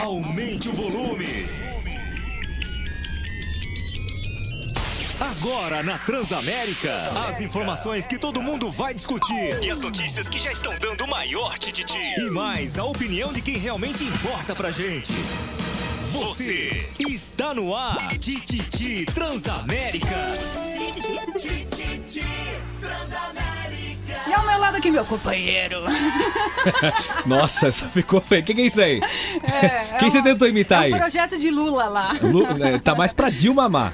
Aumente o volume. Agora na Transamérica, as informações que todo mundo vai discutir e as notícias que já estão dando o maior tititi. E mais, a opinião de quem realmente importa pra gente. Você está no ar. Tititi Transamérica. Tititi Transamérica. E ao meu lado aqui, meu companheiro. Nossa, essa ficou feia. Quem é isso aí? Quem você tentou imitar aí? É um projeto de Lula lá. Tá mais pra Dilma Mar.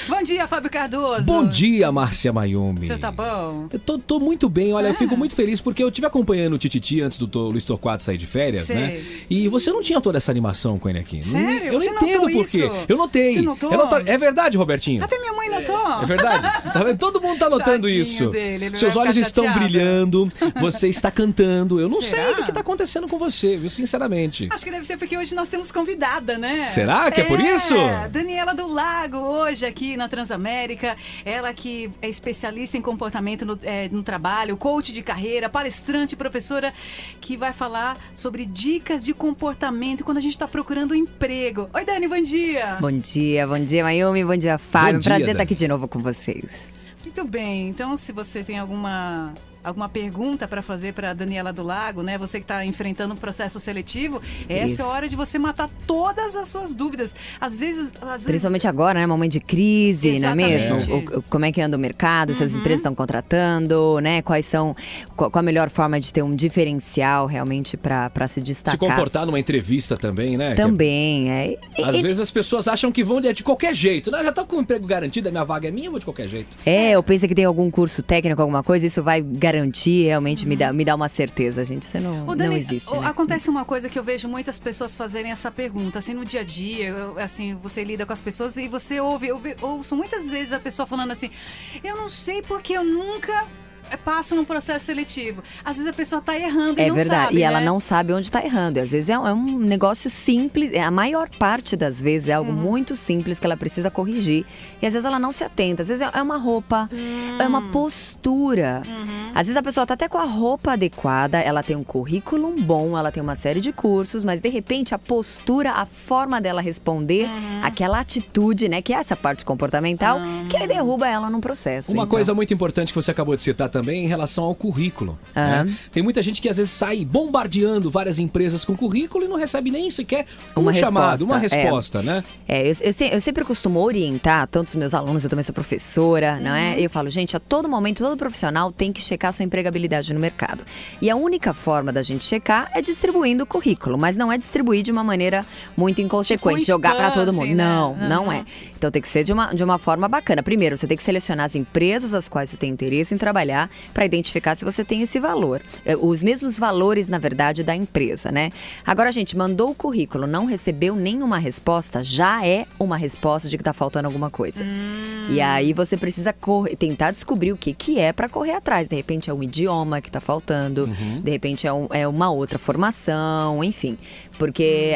Bom dia, Fábio Cardoso. Bom dia, Márcia Mayumi. Você tá bom? Eu tô muito bem, olha, eu fico muito feliz porque eu estive acompanhando o Tititi antes do Luiz Torquato sair de férias, Sei. né? E você não tinha toda essa animação com ele aqui. Sério? Eu Você não entendo notou por quê. isso? Eu notei. Você notou? É verdade, Robertinho? Até minha mãe notou. É verdade. Tá vendo? Todo mundo tá notando Tadinho isso. dele, ele Seus vai olhos ficar estão chateado. brilhando, você está cantando. Eu não Será? sei o que tá acontecendo com você, viu? Sinceramente. Acho que deve ser porque hoje nós temos convidada, né? Será que é por isso? Daniela do Lago, hoje aqui na Transamérica. Ela que é especialista em comportamento no trabalho, coach de carreira, palestrante, professora, que vai falar sobre dicas de comportamento quando a gente está procurando um emprego. Oi, Dani, bom dia. Bom dia, Mayumi, bom dia, Fábio. Bom dia, Prazer Dani. estar aqui de novo com vocês. Muito bem, então se você tem alguma pergunta para fazer para Daniela do Lago, né? Você que está enfrentando um processo seletivo, essa Isso. é a hora de você matar todas as suas dúvidas. Às vezes Principalmente agora, né? Momento de crise, não é mesmo? Exatamente. Como é que anda o mercado, se as empresas estão contratando, né? Qual a melhor forma de ter um diferencial realmente para se destacar. Se comportar numa entrevista também, né? Também, é. Às vezes as pessoas acham que vão de qualquer jeito. Não, já tá com o emprego garantido, a minha vaga é minha, eu vou de qualquer jeito. Ou pensa que tem algum curso técnico, alguma coisa, isso vai garantir, realmente me dá uma certeza, gente. Isso não existe, né? Acontece uma coisa que eu vejo muitas pessoas fazerem essa pergunta, assim, no dia a dia, assim, você lida com as pessoas e você ouço muitas vezes a pessoa falando assim, eu não sei porque eu nunca passo num processo seletivo. Às vezes a pessoa tá errando e não verdade, sabe, e ela né? não sabe onde tá errando. E às vezes é um negócio simples, a maior parte das vezes é algo muito simples que ela precisa corrigir. E às vezes ela não se atenta, às vezes é uma roupa, é uma postura. Às vezes a pessoa tá até com a roupa adequada, ela tem um currículo bom, ela tem uma série de cursos, mas de repente a postura, a forma dela responder, aquela atitude, né, que é essa parte comportamental, que aí derruba ela num processo. Uma Então, coisa muito importante que você acabou de citar também em relação ao currículo. Né? Tem muita gente que às vezes sai bombardeando várias empresas com currículo e não recebe nem sequer Uma chamado, resposta, uma resposta, né? Eu sempre costumo orientar tanto os meus alunos, eu também sou professora, não é? Eu falo, gente, a todo momento, todo profissional tem que checar sua empregabilidade no mercado. E a única forma da gente checar é distribuindo o currículo, mas não é distribuir de uma maneira muito inconsequente, Tipo um jogar para spam, todo mundo. assim, né? Não é. Então tem que ser de uma forma bacana. Primeiro, você tem que selecionar as empresas às quais você tem interesse em trabalhar para identificar se você tem esse valor. Os mesmos valores, na verdade, da empresa, né? Agora, gente, mandou o currículo, não recebeu nenhuma resposta, já é uma resposta de que tá faltando alguma coisa. E aí você precisa tentar descobrir o que é para correr atrás. De repente é um idioma que tá faltando, de repente é uma outra formação, enfim. Porque...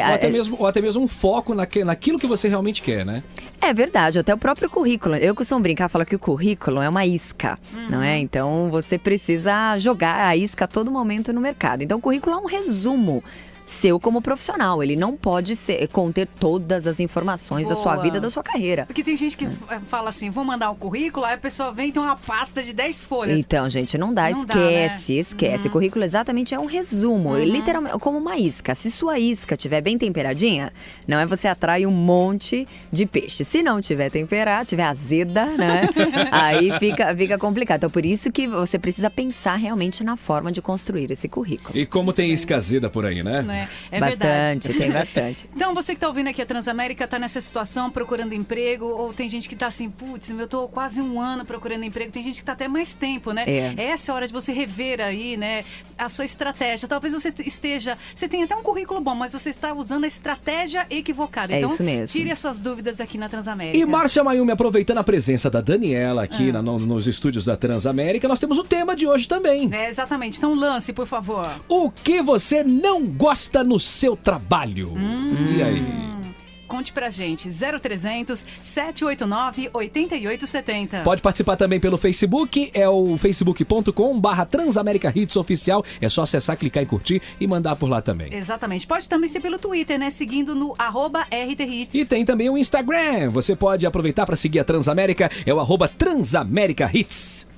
Ou até mesmo um foco naquilo que você realmente quer, né? É verdade, até o próprio currículo. Eu costumo brincar, falar que o currículo é uma isca, não é? Então você precisa jogar a isca a todo momento no mercado. Então o currículo é um resumo seu como profissional. Ele não pode conter todas as informações da sua vida, da sua carreira. Porque tem gente que fala assim, vou mandar um currículo, aí a pessoa vem e tem uma pasta de 10 folhas. Então, gente, não dá, esquece. Currículo exatamente é um resumo, literalmente como uma isca. Se sua isca estiver bem temperadinha, não é, você atrai um monte de peixe. Se não tiver temperada, tiver azeda, né? Aí fica complicado. Então, por isso que você precisa pensar realmente na forma de construir esse currículo. E como tem isca azeda por aí, né? É Bastante, verdade. tem bastante. Então, você que tá ouvindo aqui a Transamérica, tá nessa situação, procurando emprego, ou tem gente que tá assim, putz, eu tô quase um ano procurando emprego, tem gente que tá até mais tempo, né? Essa é a hora de você rever aí, né, a sua estratégia. Talvez você tem até um currículo bom, mas você está usando a estratégia equivocada. Então, isso mesmo. tire as suas dúvidas aqui na Transamérica. E Márcia Mayumi, aproveitando a presença da Daniela aqui nos estúdios da Transamérica, nós temos o tema de hoje também. Exatamente. Então, lance, por favor. O que você não gosta no seu trabalho? E aí? Conte pra gente. 0300 789 8870. Pode participar também pelo Facebook, é o facebook.com/Transamérica Hits Oficial. É só acessar, clicar em curtir e mandar por lá também. Exatamente. Pode também ser pelo Twitter, né? Seguindo no @RTHits. E tem também o Instagram. Você pode aproveitar para seguir a Transamérica, é o @Transamérica Hits.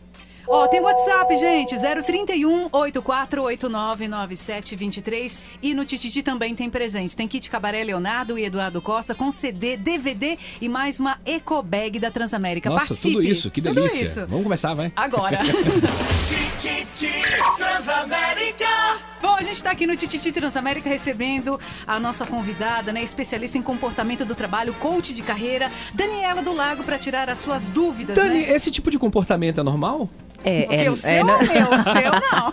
Tem WhatsApp, gente, 031 8489 9723. E no Tititi também tem presente. Tem kit Cabaré Leonardo e Eduardo Costa com CD, DVD e mais uma ecobag da Transamérica. Nossa, participe. Tudo isso, que delícia. Tudo isso. Vamos começar, vai. Agora. Tititi Transamérica. Bom, a gente está aqui no Tititi Transamérica recebendo a nossa convidada, né, especialista em comportamento do trabalho, coach de carreira, Daniela do Lago, para tirar as suas dúvidas. Dani, né? esse tipo de comportamento é normal? O seu não. O seu não.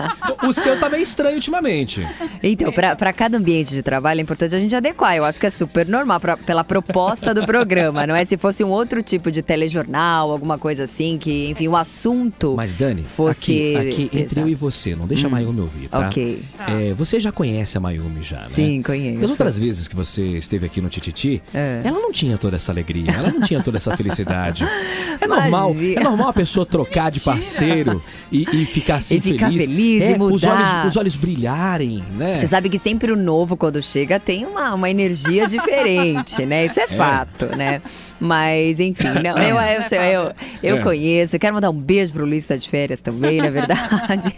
O seu tá meio estranho ultimamente. Então, para cada ambiente de trabalho é importante a gente adequar. Eu acho que é super normal pela proposta do programa, não é? Se fosse um outro tipo de telejornal, alguma coisa assim, que, enfim, o assunto. Mas, Dani, fosse... aqui entre eu e você, não deixa a Mayumi ouvir, tá? Ok. Você já conhece a Mayumi já, né? Sim, conheço. Das outras vezes que você esteve aqui no Tititi, ela não tinha toda essa alegria, ela não tinha toda essa felicidade. É normal a pessoa trocar de parceiro e ficar assim feliz e mudar. Os olhos brilharem, né? Você sabe que sempre o novo, quando chega, tem uma energia diferente, né? Isso é fato, né? Mas, enfim, não, eu conheço. Eu quero mandar um beijo pro Luiz, tá de férias também, na verdade.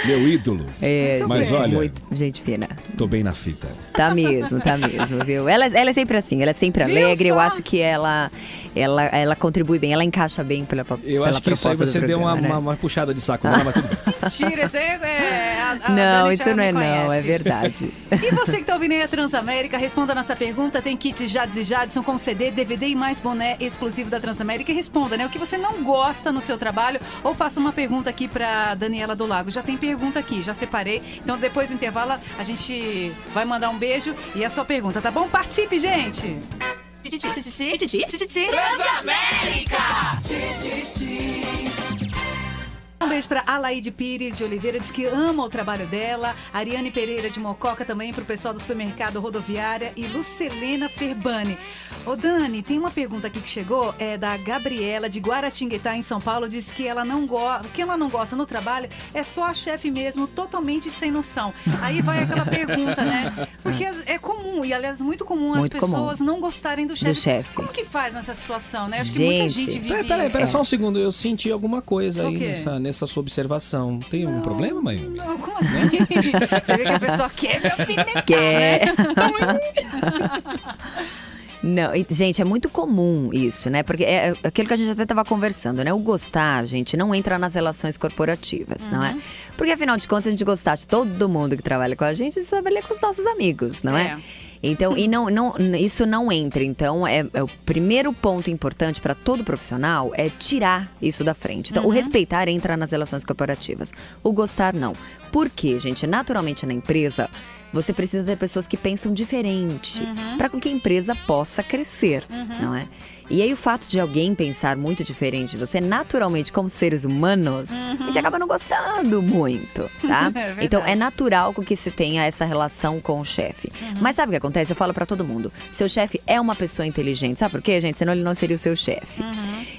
Meu ídolo. Mas olha, muito gente fina. Tô bem na fita. Tá mesmo, viu? Ela é sempre assim, ela é sempre alegre. Eu acho que ela contribui bem, ela encaixa bem pela Eu acho que isso aí você deu uma puxada de saco nela, mas tudo bem. Mentira, isso não, isso não é não, é verdade. E você que tá ouvindo aí a Transamérica, responda a nossa pergunta. Tem kit Jades e Jadson com CD, DVD e mais boné exclusivo da Transamérica. E responda, né? O que você não gosta no seu trabalho, ou faça uma pergunta aqui pra Daniela do Lago. Já tem pergunta aqui, já separei. Então depois do intervalo a gente vai mandar um beijo e a sua pergunta, tá bom? Participe, gente! Transamérica. Um beijo para Alaide Pires de Oliveira, diz que ama o trabalho dela. Ariane Pereira de Mococa também, para o pessoal do supermercado Rodoviária. E Lucelena Ferbani. Ô Dani, tem uma pergunta aqui que chegou, é da Gabriela de Guaratinguetá, em São Paulo. Diz que ela não gosta no trabalho é só a chefe mesmo, totalmente sem noção. Aí vai aquela pergunta, né? Porque é comum, e aliás muito comum as pessoas não gostarem do chefe. Como que faz nessa situação, né? Acho que muita gente vive Pera só um segundo, eu senti alguma coisa aí nessa sua observação. Tem algum problema, Mayumi? Não, como assim? Você vê que a pessoa quer me alfinetar, né? Então, Não, gente, é muito comum isso, né? Porque é aquilo que a gente até estava conversando, né? O gostar, gente, não entra nas relações corporativas, não é? Porque, afinal de contas, se a gente gostasse de todo mundo que trabalha com a gente trabalha com os nossos amigos, não é? Então, isso não entra. Então, o primeiro ponto importante para todo profissional é tirar isso da frente. Então, o respeitar entra nas relações corporativas. O gostar, não. Por quê, gente? Naturalmente, na empresa, você precisa ter pessoas que pensam diferente para que a empresa possa crescer, não é? E aí o fato de alguém pensar muito diferente de você, naturalmente, como seres humanos, a gente acaba não gostando muito, tá? Então é natural que se tenha essa relação com o chefe. Mas sabe o que acontece? Eu falo pra todo mundo, seu chefe é uma pessoa inteligente. Sabe por quê, gente? Senão ele não seria o seu chefe.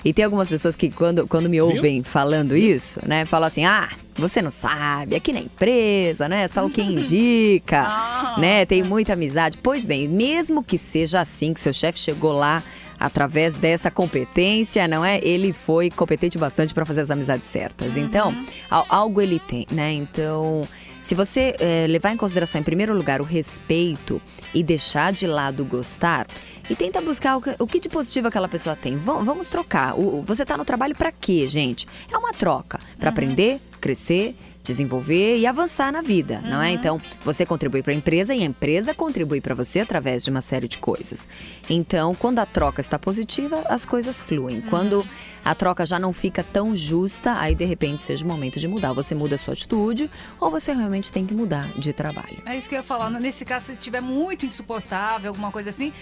E tem algumas pessoas que quando me ouvem falando isso, né, falam assim, você não sabe, aqui na empresa, né, só o que indica, né, tem muita amizade. Pois bem, mesmo que seja assim, que seu chefe chegou lá através dessa competência, não é? Ele foi competente bastante para fazer as amizades certas. Então, algo ele tem, né? Então, se você levar em consideração, em primeiro lugar, o respeito e deixar de lado o gostar, e tenta buscar o que de positivo aquela pessoa tem. Vamos trocar. Você tá no trabalho para quê, gente? É uma troca. Para aprender, crescer, desenvolver e avançar na vida, não é? Então, você contribui para a empresa e a empresa contribui para você através de uma série de coisas. Então, quando a troca está positiva, as coisas fluem. Quando a troca já não fica tão justa, aí de repente seja o momento de mudar. Você muda a sua atitude ou você realmente tem que mudar de trabalho. É isso que eu ia falar. Nesse caso, se estiver muito insuportável, alguma coisa assim,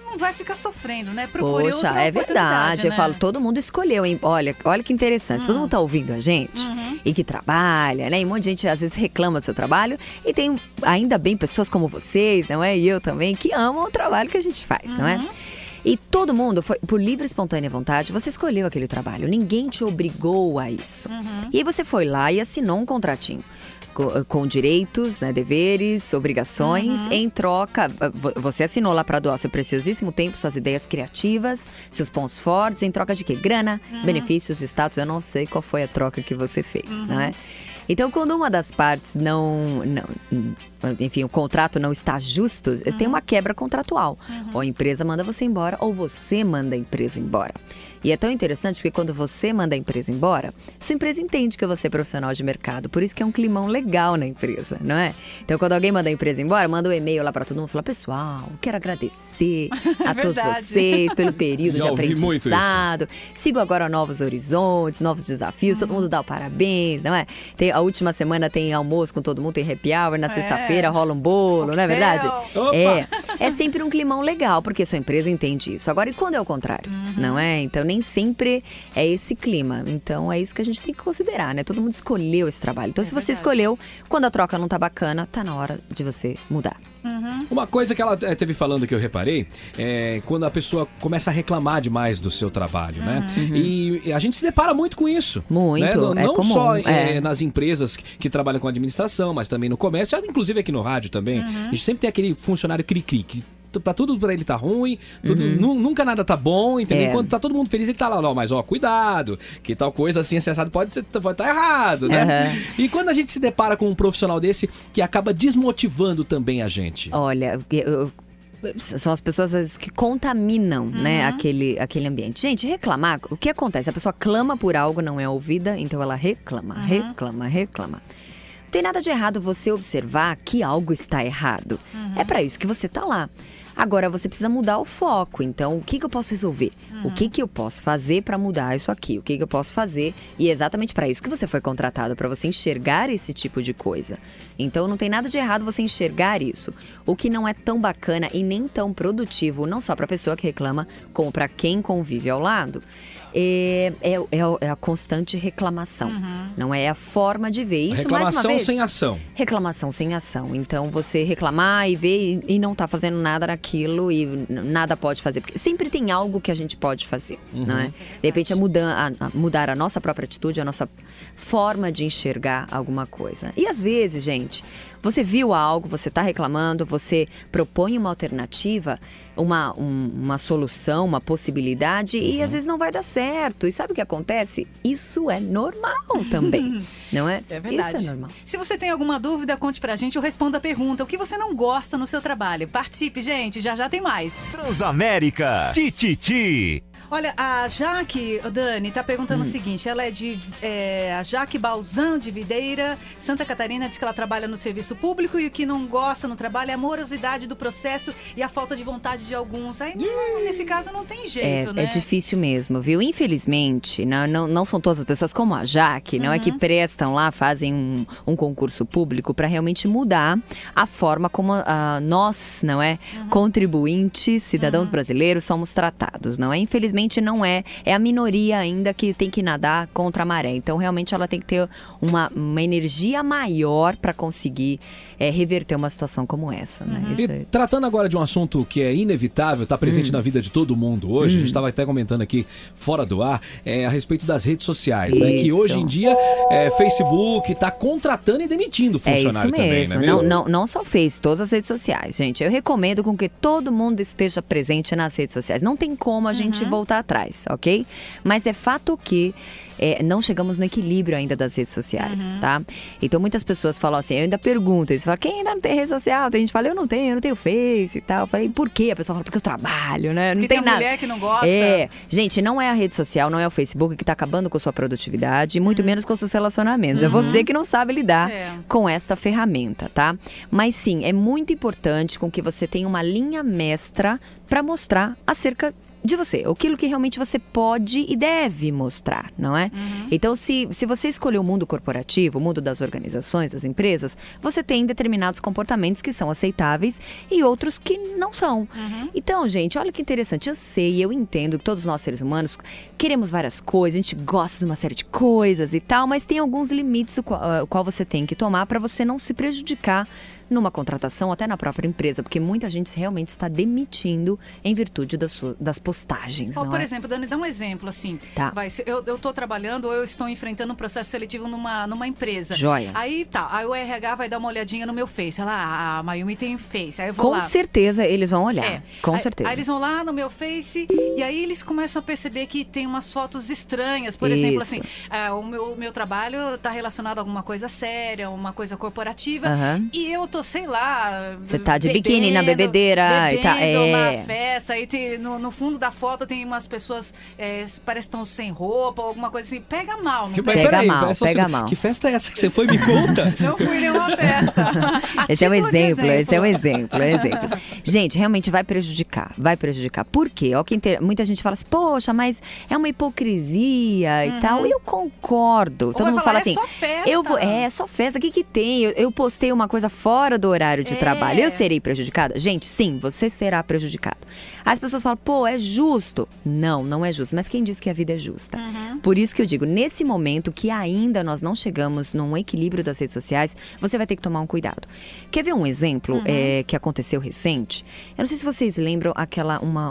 não vai ficar sofrendo, né? Procure outra é verdade. Né? Eu falo, todo mundo escolheu, hein? Olha que interessante. Todo mundo tá ouvindo a gente e que trabalha, né? né? E um monte de gente às vezes reclama do seu trabalho. E tem, ainda bem, pessoas como vocês, não é? E eu também, que amam o trabalho que a gente faz, não é? E todo mundo, foi por livre e espontânea vontade, você escolheu aquele trabalho. Ninguém te obrigou a isso. E aí você foi lá e assinou um contratinho. Com direitos, né, deveres, obrigações, em troca, você assinou lá para doar seu preciosíssimo tempo, suas ideias criativas, seus pontos fortes, em troca de quê? Grana, benefícios, status, eu não sei qual foi a troca que você fez, né? Então, quando uma das partes enfim, o contrato não está justo, tem uma quebra contratual. Ou a empresa manda você embora, ou você manda a empresa embora. E é tão interessante porque quando você manda a empresa embora, sua empresa entende que você é profissional de mercado. Por isso que é um climão legal na empresa, não é? Então, quando alguém manda a empresa embora, manda um e-mail lá para todo mundo e fala: pessoal, quero agradecer a todos vocês pelo período de aprendizado. Sigo agora novos horizontes, novos desafios. Todo mundo dá o parabéns, não é? A última semana tem almoço com todo mundo, tem happy hour. Na sexta-feira rola um bolo, não é verdade? É sempre um climão legal, porque sua empresa entende isso. Agora, e quando é o contrário? Não é? Então, nem sempre é esse clima. Então, é isso que a gente tem que considerar, né? Todo mundo escolheu esse trabalho. Então, se você escolheu, quando a troca não tá bacana, tá na hora de você mudar. Uma coisa que ela teve falando que eu reparei é quando a pessoa começa a reclamar demais do seu trabalho, né? E a gente se depara muito com isso. Muito, né? Não comum, só nas empresas que trabalham com administração, mas também no comércio, inclusive aqui no rádio também. A gente sempre tem aquele funcionário cri-cri que pra tudo pra ele tá ruim, nunca nada tá bom, entendeu? Quando tá todo mundo feliz, ele tá lá, mas cuidado, que tal coisa assim, acessado pode estar errado, né? E quando a gente se depara com um profissional desse que acaba desmotivando também a gente? Olha, são as pessoas às vezes que contaminam, né, aquele ambiente. Gente, reclamar, o que acontece? A pessoa clama por algo, não é ouvida, então ela reclama. Não tem nada de errado você observar que algo está errado. É para isso que você tá lá. Agora, você precisa mudar o foco. Então, o que eu posso resolver? O que eu posso fazer para mudar isso aqui? O que eu posso fazer? E é exatamente para isso que você foi contratado, para você enxergar esse tipo de coisa. Então, não tem nada de errado você enxergar isso. O que não é tão bacana e nem tão produtivo, não só para a pessoa que reclama, como para quem convive ao lado, é a constante reclamação. Não é a forma de ver isso. Reclamação mais uma vez, sem ação. Reclamação sem ação. Então, você reclamar e ver e não tá fazendo nada naquilo e nada pode fazer. Porque sempre tem algo que a gente pode fazer, não é? De repente, mudar a nossa própria atitude, a nossa forma de enxergar alguma coisa. E às vezes, gente, você viu algo, você tá reclamando, você propõe uma alternativa, uma solução, uma possibilidade e às vezes não vai dar certo. E sabe o que acontece? Isso é normal também, não é? É verdade. Isso é normal. Se você tem alguma dúvida, conte pra gente ou responda a pergunta. O que você não gosta no seu trabalho? Participe, gente. Já tem mais. Transamérica. Tititi. Olha, a Jaque, Dani, tá perguntando o seguinte. Ela é a Jaque Balzan de Videira, Santa Catarina. Diz que ela trabalha no serviço público e o que não gosta no trabalho é a morosidade do processo e a falta de vontade de alguns. Aí, nesse caso, não tem jeito, né? É difícil mesmo, viu? Infelizmente, não são todas as pessoas como a Jaque, não é que prestam lá, fazem um concurso público para realmente mudar a forma como nós, não é? Contribuintes, cidadãos brasileiros, somos tratados, não é? Infelizmente, não é a minoria ainda que tem que nadar contra a maré. Então, realmente, ela tem que ter uma energia maior para conseguir reverter uma situação como essa, né? E tratando agora de um assunto que é inevitável, está presente na vida de todo mundo hoje, a gente estava até comentando aqui fora do ar, a respeito das redes sociais, né? Que hoje em dia, Facebook está contratando e demitindo funcionário também, não é mesmo? Não só Face, todas as redes sociais, gente. Eu recomendo com que todo mundo esteja presente nas redes sociais. Não tem como a gente voltar atrás, ok? Mas é fato que não chegamos no equilíbrio ainda das redes sociais, tá? Então, muitas pessoas falam assim, eu ainda pergunto, eles falam, quem ainda não tem rede social? Tem gente que fala, eu não tenho Face e tal. Eu falei, por quê? A pessoa fala, porque eu trabalho, né? Não tem nada. Mulher que não gosta. Gente, não é a rede social, não é o Facebook que tá acabando com a sua produtividade, muito menos com os seus relacionamentos. É você que não sabe lidar com essa ferramenta, tá? Mas sim, é muito importante com que você tenha uma linha mestra para mostrar acerca de você, aquilo que realmente você pode e deve mostrar, não é? Então, se você escolher o mundo corporativo, o mundo das organizações, das empresas, você tem determinados comportamentos que são aceitáveis e outros que não são. Então, gente, olha que interessante, eu sei, eu entendo que todos nós seres humanos queremos várias coisas, a gente gosta de uma série de coisas e tal, mas tem alguns limites o qual você tem que tomar para você não se prejudicar numa contratação, até na própria empresa, porque muita gente realmente está demitindo em virtude das postagens, não por é? exemplo, Dani, dá um exemplo, assim. Tá. Eu estou trabalhando ou eu estou enfrentando um processo seletivo numa empresa. Joia. Aí o RH vai dar uma olhadinha no meu Face. A Mayumi tem Face. Aí eu vou Com lá. certeza eles vão olhar, com certeza. Aí eles vão lá no meu Face e aí eles começam a perceber que tem umas fotos estranhas. Por exemplo, assim, o meu trabalho está relacionado a alguma coisa séria, uma coisa corporativa. E eu tô, sei lá... Você tá de biquíni na bebedeira. Bebendo, e tá, uma festa. Aí no fundo da foto tem umas pessoas, parece que estão sem roupa, ou alguma coisa assim. Pega mal, não pega mal. Que festa é essa que você foi? Me conta. Não fui nenhuma festa. Esse é um exemplo. Gente, realmente vai prejudicar. Por quê? Muita gente fala assim, poxa, mas é uma hipocrisia e tal. E eu concordo. Todo mundo fala assim, só festa. É só festa, o que tem? Eu postei uma coisa fora do horário de trabalho, eu serei prejudicada? Gente, sim, você será prejudicado. As pessoas falam, pô, é justo. Não é justo. Mas quem disse que a vida é justa? Por isso que eu digo, nesse momento que ainda nós não chegamos num equilíbrio das redes sociais, você vai ter que tomar um cuidado. Quer ver um exemplo que aconteceu recente? Eu não sei se vocês lembram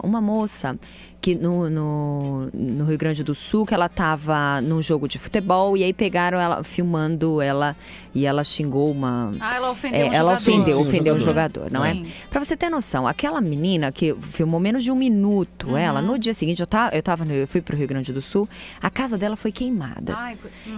uma moça que no Rio Grande do Sul, que ela tava num jogo de futebol e aí pegaram ela, filmando ela e ela xingou ela ofendeu ofendeu o jogador, não é? Pra você ter noção, aquela menina que filmou menos de 1 minuto, ela, no dia seguinte, eu fui pro Rio Grande do Sul, a casa dela foi queimada.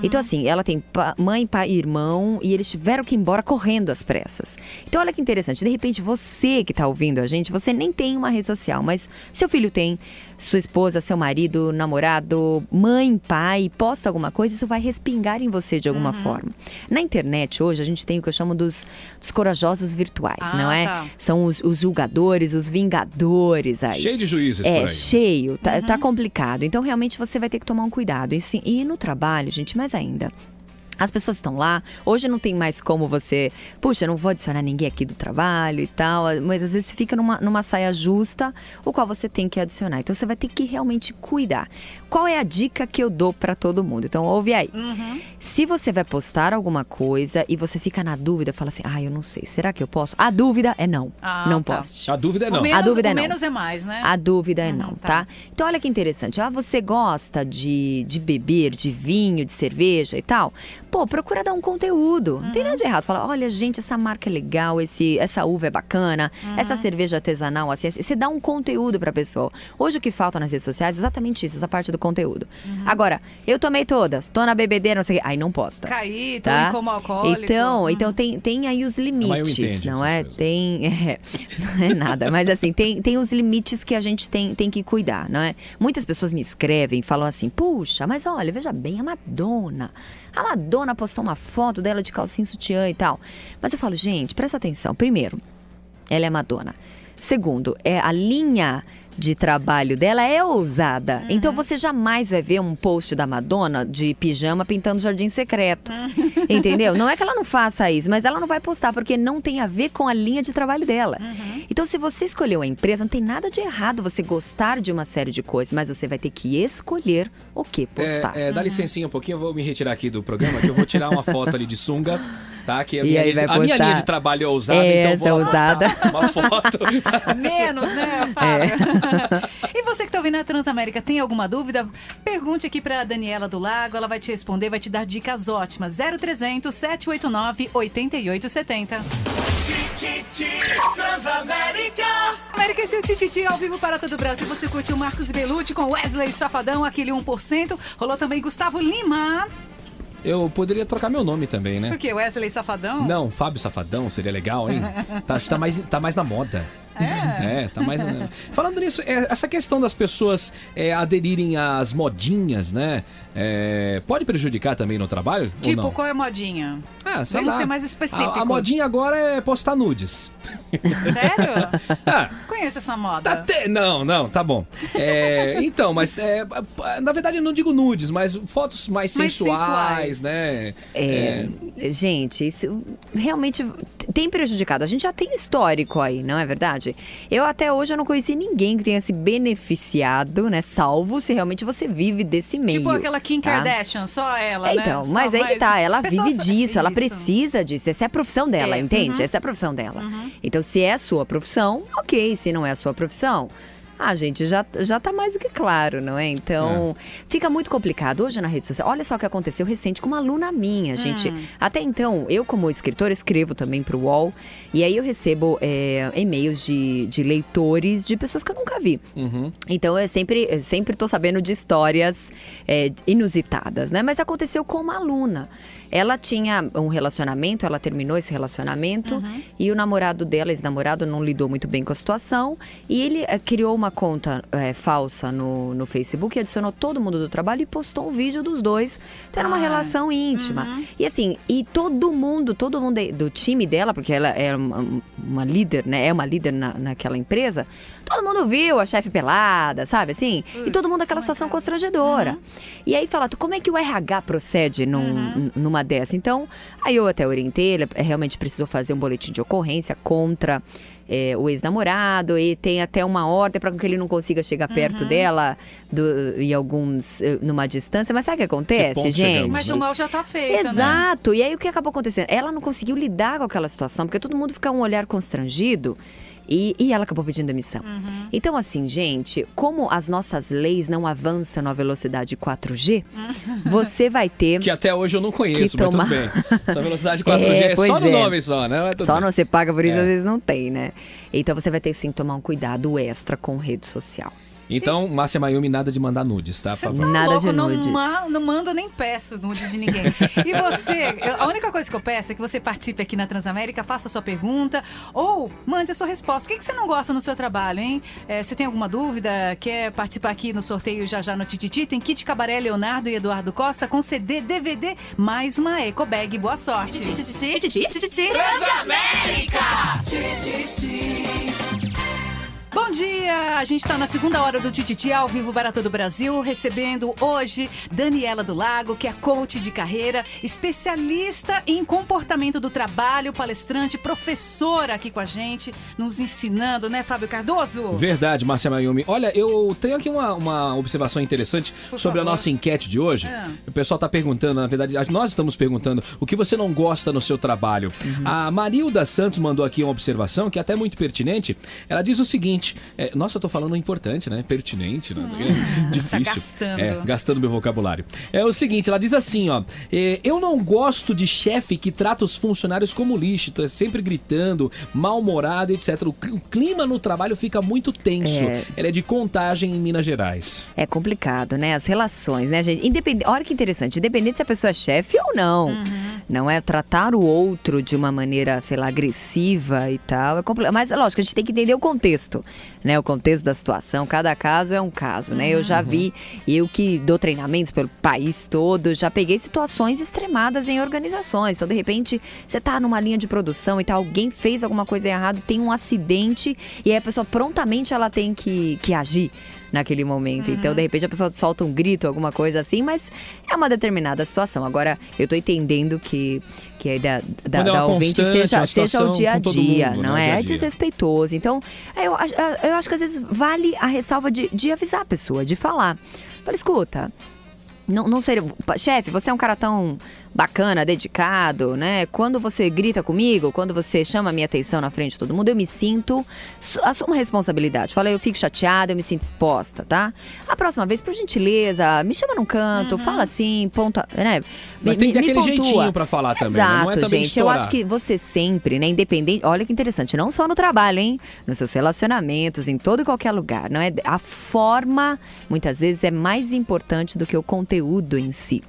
Então assim, ela tem mãe, pai e irmão e eles tiveram que ir embora correndo às pressas. Então olha que interessante, de repente você que tá ouvindo a gente, você nem tem uma rede social, mas seu filho tem, sua esposa, seu marido, namorado, mãe, pai, posta alguma coisa, isso vai respingar em você de alguma forma. Na internet hoje a gente tem o que eu chamo dos corajosos virtuais, não é? Tá. São os julgadores, os vingadores aí. Cheio de juízes por aí. Cheio, tá complicado. Então realmente você vai ter que tomar um cuidado. E no trabalho, gente, mais ainda. As pessoas estão lá, hoje não tem mais como você, puxa, não vou adicionar ninguém aqui do trabalho e tal, mas às vezes você fica numa saia justa, o qual você tem que adicionar. Então você vai ter que realmente cuidar. Qual é a dica que eu dou pra todo mundo? Então ouve aí. Se você vai postar alguma coisa e você fica na dúvida, fala assim, eu não sei, será que eu posso? A dúvida é não, não poste. A dúvida é não. A dúvida é não. Menos é mais, né? A dúvida é não, tá? Então olha que interessante, você gosta de beber, de vinho, de cerveja e tal? Pô, procura dar um conteúdo. Não tem nada de errado. Fala, olha, gente, essa marca é legal, essa uva é bacana, essa cerveja artesanal, assim. Você dá um conteúdo pra pessoa. Hoje o que falta nas redes sociais é exatamente isso, essa parte do conteúdo. Agora, eu tomei todas, tô na bebedeira, não sei o quê. Aí não posta. Caí, tô em coma alcoólico. Então tem aí os limites, não é? Não é nada, mas assim, tem os limites que a gente tem que cuidar, não é? Muitas pessoas me escrevem, falam assim, puxa, mas olha, veja bem, a Madonna postou uma foto dela de calcinha sutiã e tal. Mas eu falo, gente, presta atenção. Primeiro, ela é Madonna. Segundo, a linha de trabalho dela é ousada. Então você jamais vai ver um post da Madonna de pijama pintando jardim secreto. Entendeu? Não é que ela não faça isso, mas ela não vai postar porque não tem a ver com a linha de trabalho dela. Então se você escolheu a empresa, não tem nada de errado você gostar de uma série de coisas, mas você vai ter que escolher o que postar. Dá licencinha um pouquinho, eu vou me retirar aqui do programa, que eu vou tirar uma foto ali de sunga. Tá, que a minha linha de trabalho é ousada, então vou postar uma foto. Menos, né? E você que tá ouvindo a Transamérica, tem alguma dúvida? Pergunte aqui pra Daniela do Lago, ela vai te responder, vai te dar dicas ótimas. 0300 789 8870. Transamérica. América, esse é o Tititi ao vivo para todo o Brasil. Você curtiu Marcos Bellucci com Wesley Safadão, aquele 1%. Rolou também Gustavo Lima. Eu poderia trocar meu nome também, né? Por quê? Wesley Safadão? Não, Fábio Safadão seria legal, hein? Acho que tá mais na moda. Tá mais... Falando nisso, essa questão das pessoas aderirem às modinhas, né? Pode prejudicar também no trabalho? Tipo, ou não? qual é a modinha? Sei Vamos lá. ser mais específicos. A modinha agora é postar nudes. Sério? Conheço essa moda. Não, tá bom. Então, mas na verdade eu não digo nudes, mas fotos mais sensuais, né? Gente, isso realmente tem prejudicado. A gente já tem histórico aí, não é verdade? Eu até hoje eu não conheci ninguém que tenha se beneficiado, né? Salvo se realmente você vive desse meio. Tipo aquela Kim Kardashian, só ela, né? Então, mas aí que tá, ela vive disso, ela Isso. precisa disso. Essa é a profissão dela, entende? Essa é a profissão dela. Então, se é a sua profissão, ok. Se não é a sua profissão, gente, já tá mais do que claro, não é? Então, fica muito complicado. Hoje na rede social, olha só o que aconteceu recente com uma aluna minha, gente. Até então, eu como escritora, escrevo também pro UOL. E aí eu recebo e-mails de leitores, de pessoas que eu nunca vi. Então, eu sempre tô sabendo de histórias inusitadas, né? Mas aconteceu com uma aluna. Ela tinha um relacionamento, ela terminou esse relacionamento e o namorado dela, ex-namorado, não lidou muito bem com a situação e ele criou uma conta falsa no Facebook e adicionou todo mundo do trabalho e postou um vídeo dos dois tendo uma relação íntima. E assim, todo mundo do time dela, porque ela é uma líder, né? É uma líder naquela empresa, todo mundo viu a chefe pelada, sabe assim? E todo mundo aquela situação constrangedora. E aí fala, como é que o RH procede numa dessa? Então, aí eu até orientei, ele realmente precisou fazer um boletim de ocorrência contra o ex-namorado e tem até uma ordem para que ele não consiga chegar perto dela e alguns numa distância. Mas sabe o que acontece, gente? Chegamos, Mas o mal já tá feito, Exato. E aí o que acabou acontecendo? Ela não conseguiu lidar com aquela situação, porque todo mundo fica um olhar constrangido. E ela acabou pedindo demissão. Então, assim, gente, como as nossas leis não avançam na velocidade 4G, você vai ter... Que até hoje eu não conheço, mas tudo bem. Essa velocidade 4G é só no nome só, né? Só não você paga, por isso às vezes não tem, né? Então você vai ter sim tomar um cuidado extra com rede social. Então, Márcia Mayumi, nada de mandar nudes, tá? Por favor. Nada de nudes. Não mando nem peço nudes de ninguém. E você, a única coisa que eu peço é que você participe aqui na Transamérica, faça a sua pergunta ou mande a sua resposta. O que você não gosta no seu trabalho, hein? Você tem alguma dúvida? Quer participar aqui no sorteio já no Tititi? Tem kit Cabaré, Leonardo e Eduardo Costa com CD, DVD, mais uma Eco Bag. Boa sorte. Transamérica! Bom dia! A gente está na segunda hora do Tititi ao vivo para todo o Brasil, recebendo hoje Daniela do Lago, que é coach de carreira, especialista em comportamento do trabalho, palestrante, professora aqui com a gente, nos ensinando, né, Fábio Cardoso? Verdade, Márcia Mayumi. Olha, eu tenho aqui uma observação interessante sobre a nossa enquete de hoje. O pessoal está perguntando, na verdade, nós estamos perguntando o que você não gosta no seu trabalho. A Marilda Santos mandou aqui uma observação que é até muito pertinente. Ela diz o seguinte, nossa, eu tô falando importante, né? Pertinente, né? Difícil. Tá gastando. Gastando meu vocabulário. É o seguinte, ela diz assim, ó. Eu não gosto de chefe que trata os funcionários como lixo, tá sempre gritando, mal-humorado, etc. O clima no trabalho fica muito tenso. Ela é de Contagem, em Minas Gerais. É complicado, né? As relações, né, gente? Olha que interessante, independente se a pessoa é chefe ou não. Não é tratar o outro de uma maneira, sei lá, agressiva e tal. É complicado. Mas, lógico, a gente tem que entender o contexto, né? O contexto da situação. Cada caso é um caso, né? Eu já vi, eu que dou treinamentos pelo país todo, já peguei situações extremadas em organizações. Então, de repente, você tá numa linha de produção e tal, alguém fez alguma coisa errada, tem um acidente e aí a pessoa prontamente ela tem que agir naquele momento. Então, de repente, a pessoa solta um grito, alguma coisa assim, mas é uma determinada situação. Agora, eu tô entendendo que da ouvinte seja o dia a dia, não é? É desrespeitoso. Então, eu acho que às vezes vale a ressalva de avisar a pessoa, de falar. Fala, escuta, não seria... Chefe, você é um cara tão bacana, dedicado, né? Quando você grita comigo, quando você chama a minha atenção na frente de todo mundo, eu me sinto... Assumo responsabilidade. Fala, eu fico chateada, eu me sinto exposta, tá? A próxima vez, por gentileza, me chama num canto, fala assim, ponta... Né? Mas tem que ter aquele jeitinho pra falar também, né? Não é também gente. estourar. Eu acho que você sempre, né? Independente... Olha que interessante, não só no trabalho, hein? Nos seus relacionamentos, em todo e qualquer lugar, não é? A forma, muitas vezes, é mais importante do que o conteúdo em si.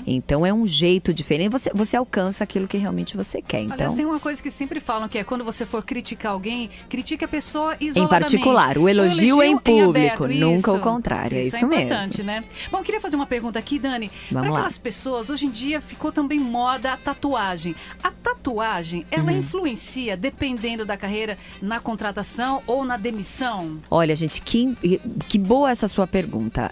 Então, é um jeito muito diferente, você alcança aquilo que realmente você quer. Então, aliás, tem uma coisa que sempre falam, que é quando você for criticar alguém, critique a pessoa isoladamente. Em particular, o elogio é em público, aberto, nunca o contrário. É isso mesmo. Importante, né? Bom, queria fazer uma pergunta aqui, Dani. Vamos para lá. aquelas pessoas, hoje em dia ficou também moda a tatuagem. A tatuagem, ela influencia, dependendo da carreira, na contratação ou na demissão? Olha, gente, que boa essa sua pergunta.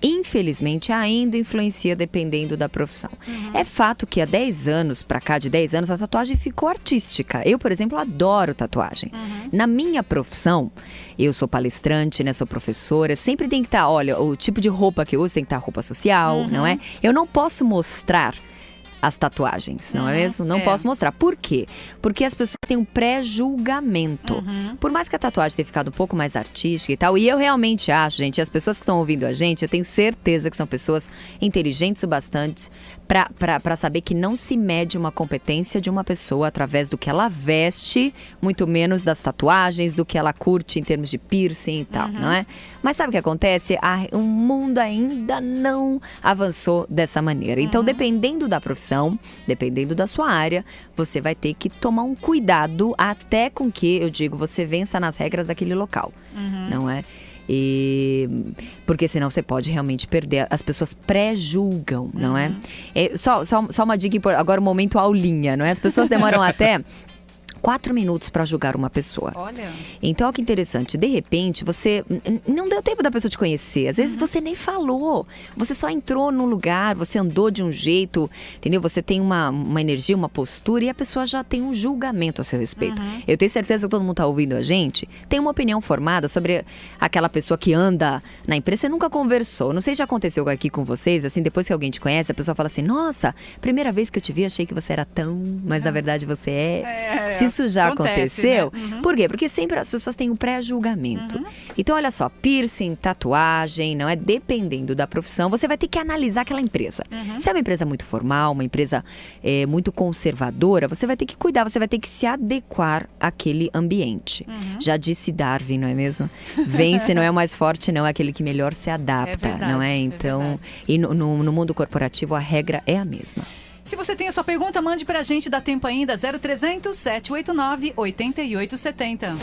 Infelizmente, ainda influencia dependendo da profissão. É fato que há 10 anos pra cá, de 10 anos, a tatuagem ficou artística. Eu, por exemplo, adoro tatuagem. Na minha profissão, eu sou palestrante, né? Sou professora. Eu sempre tem que estar, olha, o tipo de roupa que eu uso tem que estar roupa social, não é? Eu não posso mostrar as tatuagens, não é mesmo? Não posso mostrar. Por quê? Porque as pessoas têm um pré-julgamento. Por mais que a tatuagem tenha ficado um pouco mais artística e tal, e eu realmente acho, gente, as pessoas que estão ouvindo a gente, eu tenho certeza que são pessoas inteligentes o bastante para saber que não se mede uma competência de uma pessoa através do que ela veste, muito menos das tatuagens, do que ela curte em termos de piercing e tal, não é? Mas sabe o que acontece? O mundo ainda não avançou dessa maneira. Então, dependendo da profissão, dependendo da sua área, você vai ter que tomar um cuidado até com que, eu digo, você vença nas regras daquele local, não é? Porque senão você pode realmente perder. As pessoas pré-julgam, não é? Só uma dica, agora o momento aulinha, não é? As pessoas demoram até 4 minutos para julgar uma pessoa. Olha. Então, olha que interessante. De repente, você não deu tempo da pessoa te conhecer. Às vezes você nem falou. Você só entrou num lugar, você andou de um jeito, entendeu? Você tem uma energia, uma postura e a pessoa já tem um julgamento a seu respeito. Eu tenho certeza que todo mundo tá ouvindo a gente, tem uma opinião formada sobre aquela pessoa que anda na empresa. Você nunca conversou. Não sei se já aconteceu aqui com vocês, assim, depois que alguém te conhece, a pessoa fala assim, nossa, primeira vez que eu te vi, achei que você era tão, mas na verdade você é. Se isso já aconteceu, né? Por quê? Porque sempre as pessoas têm um pré-julgamento. Então, olha só, piercing, tatuagem, não é? Dependendo da profissão, você vai ter que analisar aquela empresa. Se é uma empresa muito formal, uma empresa muito conservadora, você vai ter que cuidar, você vai ter que se adequar àquele ambiente. Já disse Darwin, não é mesmo? Vence não é o mais forte, não, é aquele que melhor se adapta, não é? Então, e no mundo corporativo a regra é a mesma. Se você tem a sua pergunta, mande pra gente, dá tempo ainda, 0300 789 8870.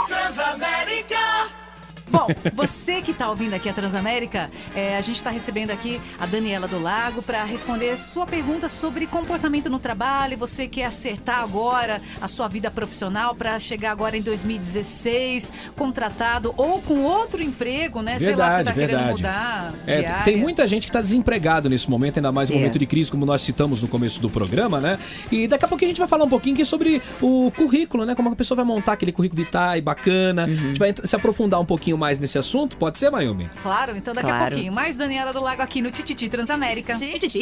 Transamérica. Bom, você que está ouvindo aqui a Transamérica, a gente está recebendo aqui a Daniela do Lago para responder sua pergunta sobre comportamento no trabalho. Você quer acertar agora a sua vida profissional para chegar agora em 2016, contratado ou com outro emprego, né? Verdade, sei lá, você tá querendo mudar de área. Tem muita gente que está desempregado nesse momento, ainda mais no momento de crise, como nós citamos no começo do programa, né? E daqui a pouco a gente vai falar um pouquinho aqui sobre o currículo, né? Como a pessoa vai montar aquele currículo vitae bacana. A gente vai se aprofundar um pouquinho mais nesse assunto, pode ser, Mayumi? Claro, então daqui a pouquinho. Mais Daniela do Lago aqui no Tititi Transamérica. Transamérica!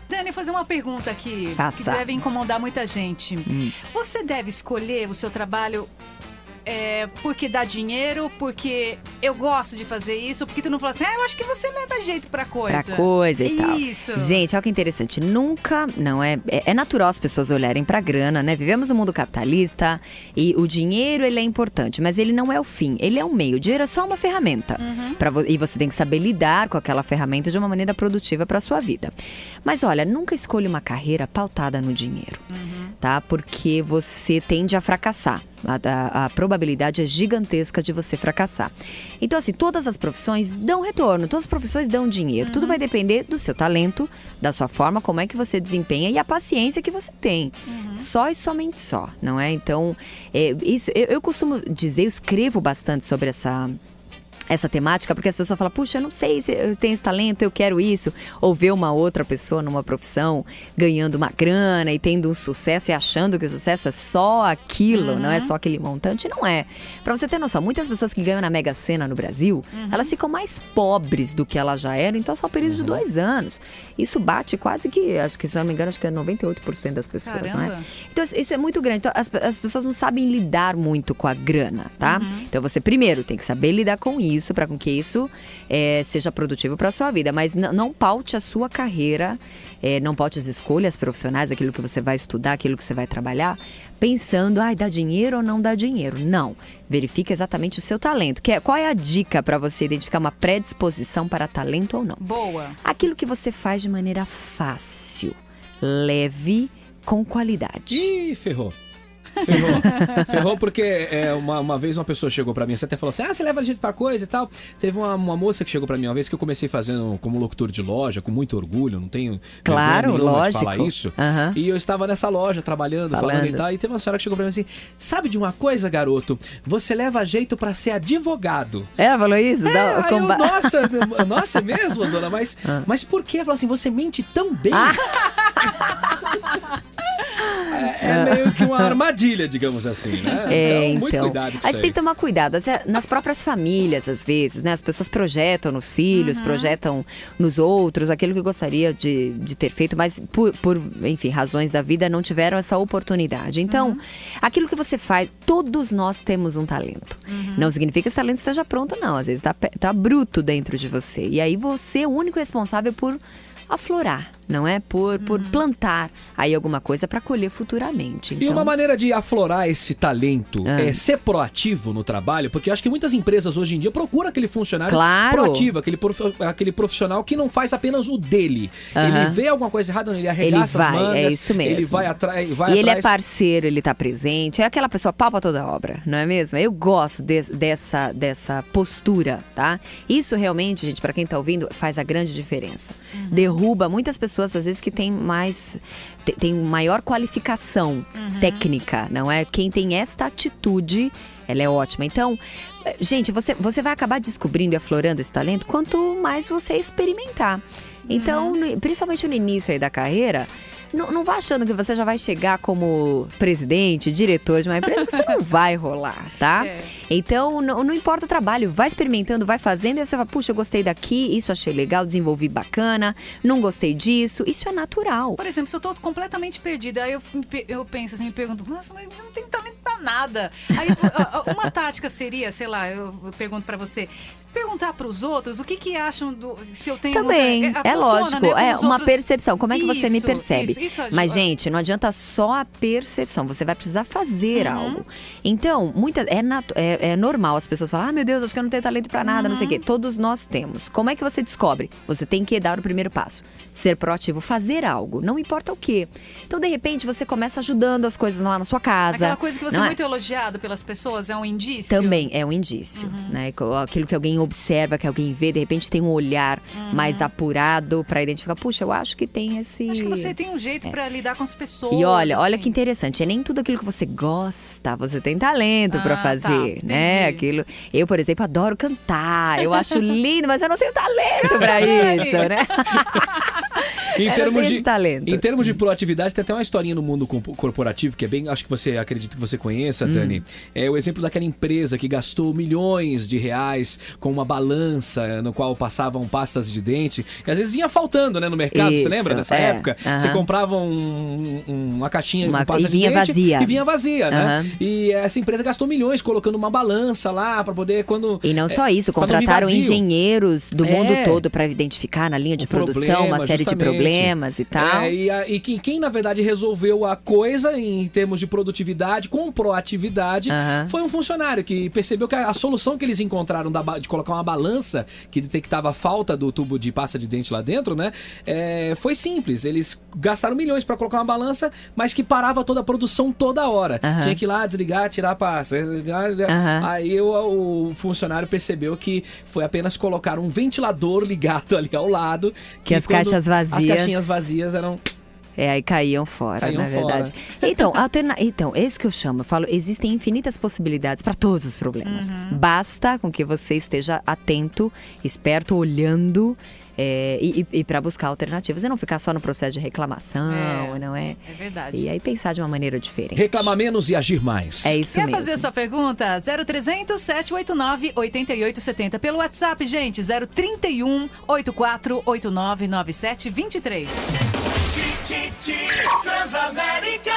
Dani, fazer uma pergunta aqui que Faça. deve incomodar muita gente. Você deve escolher o seu trabalho porque dá dinheiro, porque eu gosto de fazer isso, porque tu não fala assim, eu acho que você leva jeito pra coisa. Pra coisa e tal. Isso. Gente, olha que interessante. Nunca, não é natural as pessoas olharem pra grana, né? Vivemos um mundo capitalista e o dinheiro, ele é importante, mas ele não é o fim, ele é um meio. O dinheiro é só uma ferramenta. E você tem que saber lidar com aquela ferramenta de uma maneira produtiva pra sua vida. Mas olha, nunca escolha uma carreira pautada no dinheiro, tá? Porque você tende a fracassar. A probabilidade é gigantesca de você fracassar. Então, assim, todas as profissões dão retorno, todas as profissões dão dinheiro. Tudo vai depender do seu talento, da sua forma, como é que você desempenha e a paciência que você tem. Só e somente só, não é? Então, isso eu costumo dizer, eu escrevo bastante sobre essa temática, porque as pessoas falam, puxa, eu não sei se eu tenho esse talento, eu quero isso. Ou ver uma outra pessoa numa profissão ganhando uma grana e tendo um sucesso e achando que o sucesso é só aquilo, não é só aquele montante. Não é. Pra você ter noção, muitas pessoas que ganham na Mega Sena no Brasil, elas ficam mais pobres do que elas já eram, então só um período de 2 anos. Isso bate quase que, acho que se não me engano, acho que é 98% das pessoas, Caramba. não é? Então isso é muito grande. Então, as pessoas não sabem lidar muito com a grana, tá? Então você primeiro tem que saber lidar com isso. isso, para que isso seja produtivo para a sua vida. Mas não paute a sua carreira, não paute as escolhas profissionais, aquilo que você vai estudar, aquilo que você vai trabalhar, pensando, dá dinheiro ou não dá dinheiro. Não. Verifique exatamente o seu talento. Qual é a dica para você identificar uma predisposição para talento ou não? Boa. Aquilo que você faz de maneira fácil, leve, com qualidade. Ih, ferrou porque uma vez uma pessoa chegou pra mim, você até falou assim, você leva a gente pra coisa e tal. Teve uma moça que chegou pra mim uma vez que eu comecei fazendo como locutor de loja, com muito orgulho, não tenho claro, lógico, de falar isso. E eu estava nessa loja trabalhando, falando e tal, e teve uma senhora que chegou pra mim assim, sabe de uma coisa, garoto? Você leva jeito pra ser advogado. Ela falou isso? Nossa, é mesmo, dona? Mas por quê? Ela falou assim, você mente tão bem. É meio que uma armadilha, digamos assim, né? Então, muito cuidado com isso. A gente tem que tomar cuidado. Nas próprias famílias, às vezes, né? As pessoas projetam nos filhos, projetam nos outros, aquilo que gostaria de ter feito, mas enfim, razões da vida não tiveram essa oportunidade. Então, aquilo que você faz, todos nós temos um talento. Não significa que esse talento esteja pronto, não. Às vezes tá bruto dentro de você. E aí você é o único responsável por aflorar, não é? Por plantar aí alguma coisa para colher futuramente. Então... E uma maneira de aflorar esse talento é ser proativo no trabalho, porque eu acho que muitas empresas hoje em dia procuram aquele funcionário proativo, aquele profissional que não faz apenas o dele. Ele vê alguma coisa errada, ele arregaça as mangas, é isso mesmo. Ele vai atrás. E ele é parceiro, ele tá presente, é aquela pessoa palpa toda a obra, não é mesmo? Eu gosto dessa postura, tá? Isso realmente, gente, para quem tá ouvindo, faz a grande diferença. Derruba muitas pessoas, às vezes, que tem maior qualificação técnica, não é? Quem tem esta atitude, ela é ótima. Então, gente, você vai acabar descobrindo e aflorando esse talento quanto mais você experimentar. Então, principalmente no início aí da carreira, não vá achando que você já vai chegar como presidente, diretor de uma empresa, que isso não vai rolar, tá? Então, não importa o trabalho, vai experimentando, vai fazendo, e você vai, puxa, eu gostei daqui, isso achei legal, desenvolvi bacana, não gostei disso, isso é natural. Por exemplo, se eu tô completamente perdida, aí eu penso assim, me pergunto, nossa, mas eu não tenho talento pra nada. Aí uma tática seria, sei lá, eu pergunto pra você, perguntar pros outros o que acham se eu tenho... Também, funciona, lógico, né? uma percepção, como é que você me percebe? Isso ajuda. Mas, gente, não adianta só a percepção, você vai precisar fazer algo. Então, é normal as pessoas falam, meu Deus, acho que eu não tenho talento pra nada, não sei o quê. Todos nós temos. Como é que você descobre? Você tem que dar o primeiro passo. Ser proativo, fazer algo, não importa o quê. Então, de repente, você começa ajudando as coisas lá na sua casa. Aquela coisa que você é muito elogiado pelas pessoas, é um indício? Também é um indício, né? Aquilo que alguém observa, que alguém vê, de repente tem um olhar mais apurado pra identificar, puxa, eu acho que tem esse... Acho que você tem um jeito pra lidar com as pessoas. E olha que interessante, nem tudo aquilo que você gosta, você tem talento pra fazer, né? Aquilo. Eu, por exemplo, adoro cantar, eu acho lindo, mas eu não tenho talento pra isso, né? Em termos de proatividade, tem até uma historinha no mundo corporativo que é bem, acho que acredito que você conheça, Dani. É o exemplo daquela empresa que gastou milhões de reais com uma balança no qual passavam pastas de dente, e às vezes vinha faltando, né, no mercado. Você lembra dessa época? Você comprava uma caixinha com pasta de dente e vinha vazia, né? E essa empresa gastou milhões colocando uma balança lá pra poder E não só isso, contrataram engenheiros do mundo todo pra identificar na linha de produção uma série de problemas e tal. E quem, na verdade, resolveu a coisa em termos de produtividade, com proatividade, foi um funcionário que percebeu que a solução que eles encontraram de colocar uma balança que detectava a falta do tubo de pasta de dente lá dentro, né? Foi simples. Eles gastaram milhões pra colocar uma balança, mas que parava toda a produção toda hora. Tinha que ir lá, desligar, tirar a pasta. Aí o funcionário percebeu que foi apenas colocar um ventilador ligado ali ao lado. Que as caixas vazias... As caixinhas vazias eram... aí caíam fora, na verdade. Então, é isso que eu chamo. Eu falo, existem infinitas possibilidades para todos os problemas. Basta com que você esteja atento, esperto, olhando e para buscar alternativas. E não ficar só no processo de reclamação, não é? É verdade. E aí pensar de uma maneira diferente. Reclamar menos e agir mais. É isso mesmo. Quer fazer essa pergunta? 0300 789 8870. Pelo WhatsApp, gente, 031 8489 9723. Transamérica.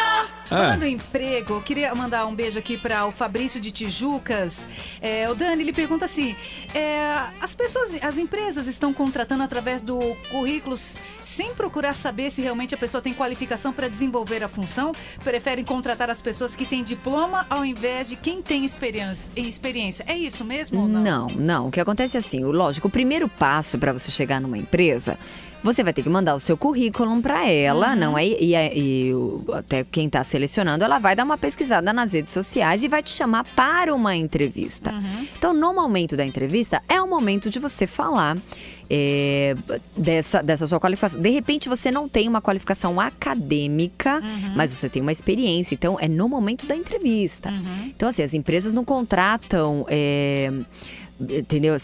Falando em emprego, eu queria mandar um beijo aqui para o Fabrício de Tijucas. O Dani, ele pergunta assim, as empresas estão contratando através do currículo sem procurar saber se realmente a pessoa tem qualificação para desenvolver a função? Preferem contratar as pessoas que têm diploma ao invés de quem tem experiência. É isso mesmo ou não? Não. O que acontece é assim, lógico, o primeiro passo para você chegar numa empresa, você vai ter que mandar o seu currículo para ela, não é? E até quem está selecionando, ela vai dar uma pesquisada nas redes sociais e vai te chamar para uma entrevista. Então, no momento da entrevista, é o momento de você falar dessa sua qualificação. De repente, você não tem uma qualificação acadêmica, mas você tem uma experiência. Então, é no momento da entrevista. Então, assim, as empresas não contratam... entendeu?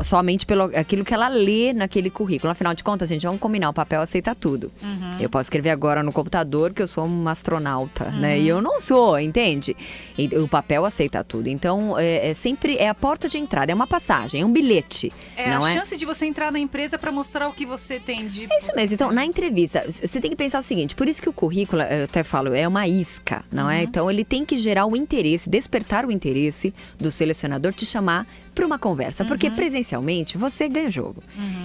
Somente pelo aquilo que ela lê naquele currículo. Afinal de contas, gente, vamos combinar, o papel aceita tudo. Eu posso escrever agora no computador que eu sou uma astronauta, né? E eu não sou, entende? E o papel aceita tudo. Então, sempre a porta de entrada, é uma passagem, é um bilhete. A chance de você entrar na empresa para mostrar o que você tem de... É isso mesmo. Então, na entrevista, você tem que pensar o seguinte, por isso que o currículo, eu até falo, é uma isca, não é? Então, ele tem que gerar o interesse, despertar o interesse do selecionador, te chamar para uma conversa, porque presencialmente você ganha o jogo.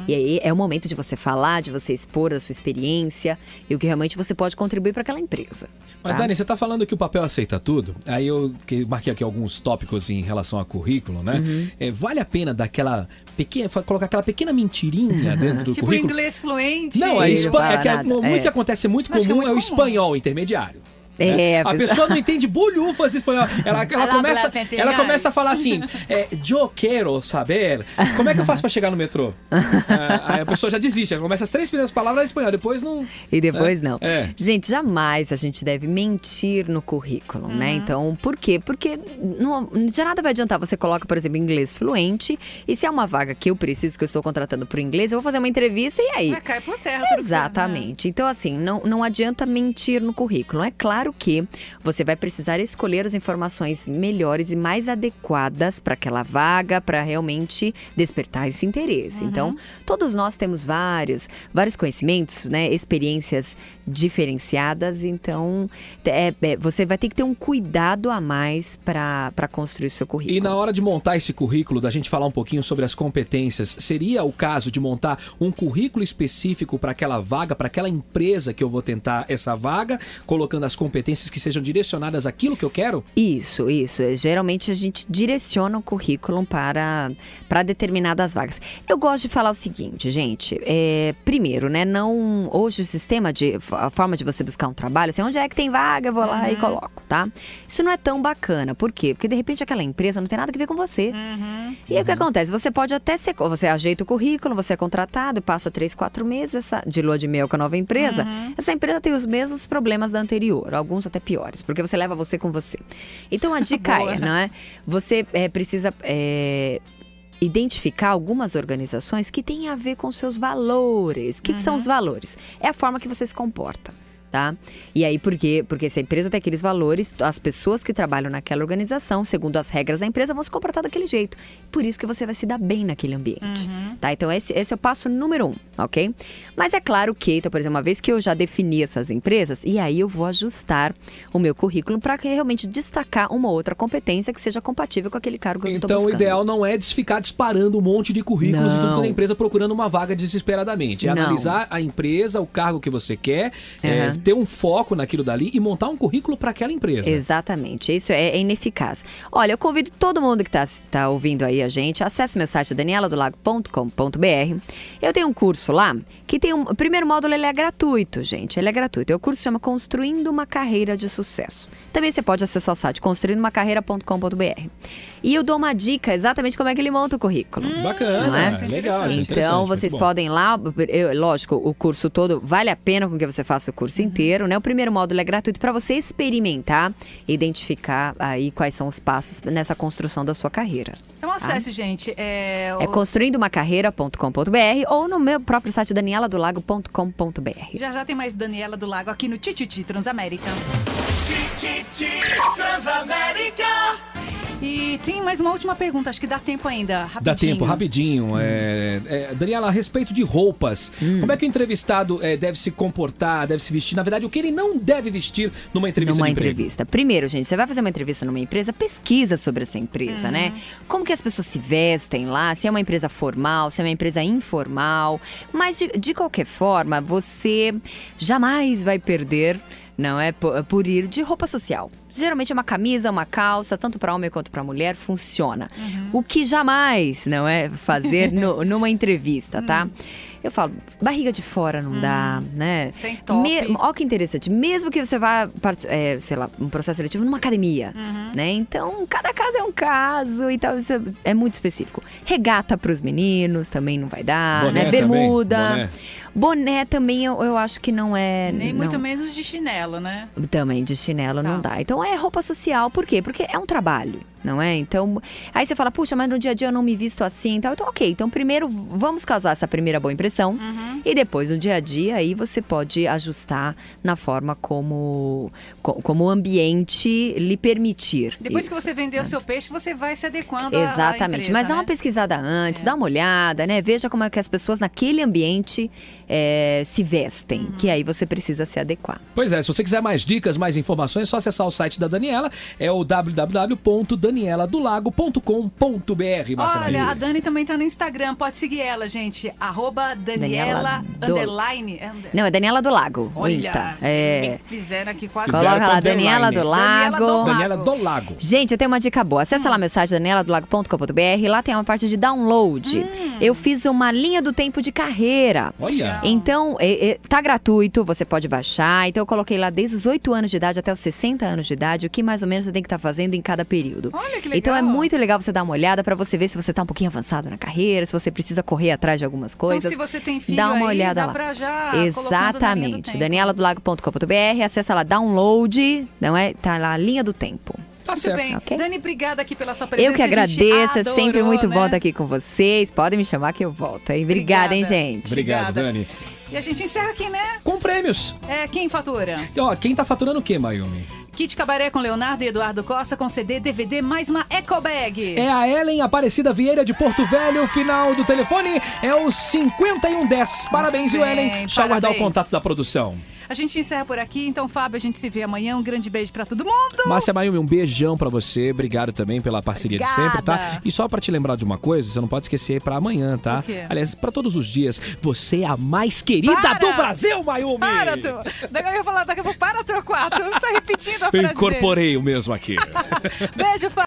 E aí é o momento de você falar, de você expor a sua experiência e o que realmente você pode contribuir para aquela empresa. Mas, Dani, você está falando que o papel aceita tudo? Aí eu marquei aqui alguns tópicos em relação a currículo, né? Vale a pena dar colocar aquela pequena mentirinha dentro do tipo currículo? Tipo inglês fluente? Não, muito que acontece, muito comum é o espanhol intermediário. A pessoa não entende bolhufas espanhol. Ela começa a falar assim, eu quero saber como é que eu faço pra chegar no metrô. Aí a pessoa já desiste, ela começa as 3 primeiras palavras em espanhol, depois não... E depois não. Gente, jamais a gente deve mentir no currículo, né? Então, por quê? Porque de nada vai adiantar, você coloca, por exemplo, inglês fluente, e se é uma vaga que eu preciso, que eu estou contratando por inglês, eu vou fazer uma entrevista e aí... Vai cair por terra tudo. Exatamente. Então, assim, não adianta mentir no currículo. É claro que você vai precisar escolher as informações melhores e mais adequadas para aquela vaga, para realmente despertar esse interesse. Então, todos nós temos vários conhecimentos, né, experiências diferenciadas. Então, você vai ter que ter um cuidado a mais para construir o seu currículo. E na hora de montar esse currículo, da gente falar um pouquinho sobre as competências, seria o caso de montar um currículo específico para aquela vaga, para aquela empresa que eu vou tentar essa vaga, colocando as competências que sejam direcionadas àquilo que eu quero? Isso. Geralmente a gente direciona o currículo para determinadas vagas. Eu gosto de falar o seguinte, gente. Primeiro, né? Hoje o sistema a forma de você buscar um trabalho, assim, onde é que tem vaga, eu vou lá e coloco, tá? Isso não é tão bacana. Por quê? Porque de repente aquela empresa não tem nada a ver com você. E aí o que acontece? Você pode até você ajeita o currículo, você é contratado, passa 3, 4 meses de lua de mel com a nova empresa. Essa empresa tem os mesmos problemas da anterior, alguns até piores, porque você leva você com você. Então a dica não é? Você precisa identificar algumas organizações que têm a ver com seus valores. O que são os valores? É a forma que você se comporta. Tá? E aí, por quê? Porque se a empresa tem aqueles valores, as pessoas que trabalham naquela organização, segundo as regras da empresa, vão se comportar daquele jeito. Por isso que você vai se dar bem naquele ambiente. Tá? Então, esse é o passo número 1, ok? Mas é claro que, então, por exemplo, uma vez que eu já defini essas empresas, e aí eu vou ajustar o meu currículo para realmente destacar uma outra competência que seja compatível com aquele cargo que eu estou buscando. Então, o ideal não é ficar disparando um monte de currículos e tudo da empresa procurando uma vaga desesperadamente. É analisar a empresa, o cargo que você quer, ter um foco naquilo dali e montar um currículo para aquela empresa. Exatamente, isso é ineficaz. Olha, eu convido todo mundo que tá ouvindo aí a gente, acesse meu site danieladolago.com.br. Eu tenho um curso lá que tem o primeiro módulo, ele é gratuito, gente, ele é gratuito. O curso chama Construindo uma Carreira de Sucesso. Também você pode acessar o site construindomacarreira.com.br. E eu dou uma dica exatamente como é que ele monta o currículo. Bacana, legal. Então, vocês podem ir lá, lógico, o curso todo vale a pena com que você faça o curso inteiro, né? O primeiro módulo é gratuito para você experimentar, identificar aí quais são os passos nessa construção da sua carreira. Então acesse, gente. É construindomacarreira.com.br ou no meu próprio site danieladolago.com.br. Já tem mais Daniela do Lago aqui no Tititi Transamérica. Tititi Transamérica. E tem mais uma última pergunta, acho que dá tempo ainda, rapidinho. Dá tempo, rapidinho. Daniela, a respeito de roupas, como é que o entrevistado deve se comportar, deve se vestir? Na verdade, o que ele não deve vestir numa entrevista de emprego? Primeiro, gente, você vai fazer uma entrevista numa empresa, pesquisa sobre essa empresa, né? Como que as pessoas se vestem lá, se é uma empresa formal, se é uma empresa informal. Mas, de qualquer forma, você jamais vai perder, não é, por ir de roupa social. Geralmente é uma camisa, uma calça, tanto para homem quanto para mulher, funciona. O que jamais, não é, fazer numa entrevista, tá? Eu falo, barriga de fora não dá, né? Sem top. Olha que interessante. Mesmo que você vá, sei lá, um processo seletivo numa academia, né? Então, cada caso é um caso e tal. Isso é muito específico. Regata pros meninos também não vai dar, boné, né? Bermuda. Também. Boné também eu acho que não é... Nem muito menos de chinelo, né? Também de chinelo não dá. Então é roupa social. Por quê? Porque é um trabalho, não é? Então, aí você fala, puxa, mas no dia a dia eu não me visto assim e tal. Então, ok. Então, primeiro, vamos causar essa primeira boa impressão. E depois, no dia a dia, aí você pode ajustar na forma como o ambiente lhe permitir. Depois isso, que você vender o seu peixe, você vai se adequando Exatamente. à empresa, Mas dá né? uma pesquisada antes, dá uma olhada, né? Veja como é que as pessoas naquele ambiente se vestem, que aí você precisa se adequar. Pois é, se você quiser mais dicas, mais informações, é só acessar o site da Daniela, é o www.danieladolago.com.br. Olha, a Dani também tá no Instagram, pode seguir ela, gente, @Daniela underline. Não, é Daniela do Lago, o Olha, Insta. Fizeram aqui quase. Coloca lá, Daniela do Lago. Daniela do Lago. Gente, eu tenho uma dica boa. Acessa lá meu site, danieladolago.com.br. Lá tem uma parte de download. Eu fiz uma linha do tempo de carreira. Olha. Então, tá gratuito, você pode baixar. Então, eu coloquei lá desde os 8 anos de idade até os 60 anos de idade, o que mais ou menos você tem que estar fazendo em cada período. Olha que legal. Então, é muito legal você dar uma olhada pra você ver se você tá um pouquinho avançado na carreira, se você precisa correr atrás de algumas coisas. Então, se você tem filho dá uma aí, olhada dá lá. pra já Exatamente. Danieladolago.com.br, acessa lá, download, não é? Tá lá, linha do tempo. Tá Muito certo. bem. Ok. Dani, obrigada aqui pela sua presença. Eu que a gente agradeço, é sempre adorou, muito né? bom estar aqui com vocês. Podem me chamar que eu volto, hein? Obrigada, hein, gente? Obrigado, Obrigada. Dani. E a gente encerra aqui, né? Com prêmios. Quem fatura? E, ó, quem tá faturando o quê, Mayumi? Kit Cabaré com Leonardo e Eduardo Costa com CD, DVD, mais uma Eco Bag. É a Ellen Aparecida Vieira de Porto Velho. O final do telefone é o 5110. Parabéns, Muito Ellen. bem, Deixa eu aguardar o parabéns. contato da produção. A gente encerra por aqui. Então, Fábio, a gente se vê amanhã. Um grande beijo pra todo mundo. Márcia Mayumi, um beijão pra você. Obrigado também pela parceria de sempre, tá? Obrigada. E só pra te lembrar de uma coisa, você não pode esquecer pra amanhã, tá? O quê? Aliás, pra todos os dias, você é a mais querida Para! do Brasil, Mayumi! Para, tu! Daqui eu ia falar, daqui a pouco, para, tu, 4. Você tá repetindo a Eu frase incorporei o mesmo aqui. dele. Beijo, Fábio.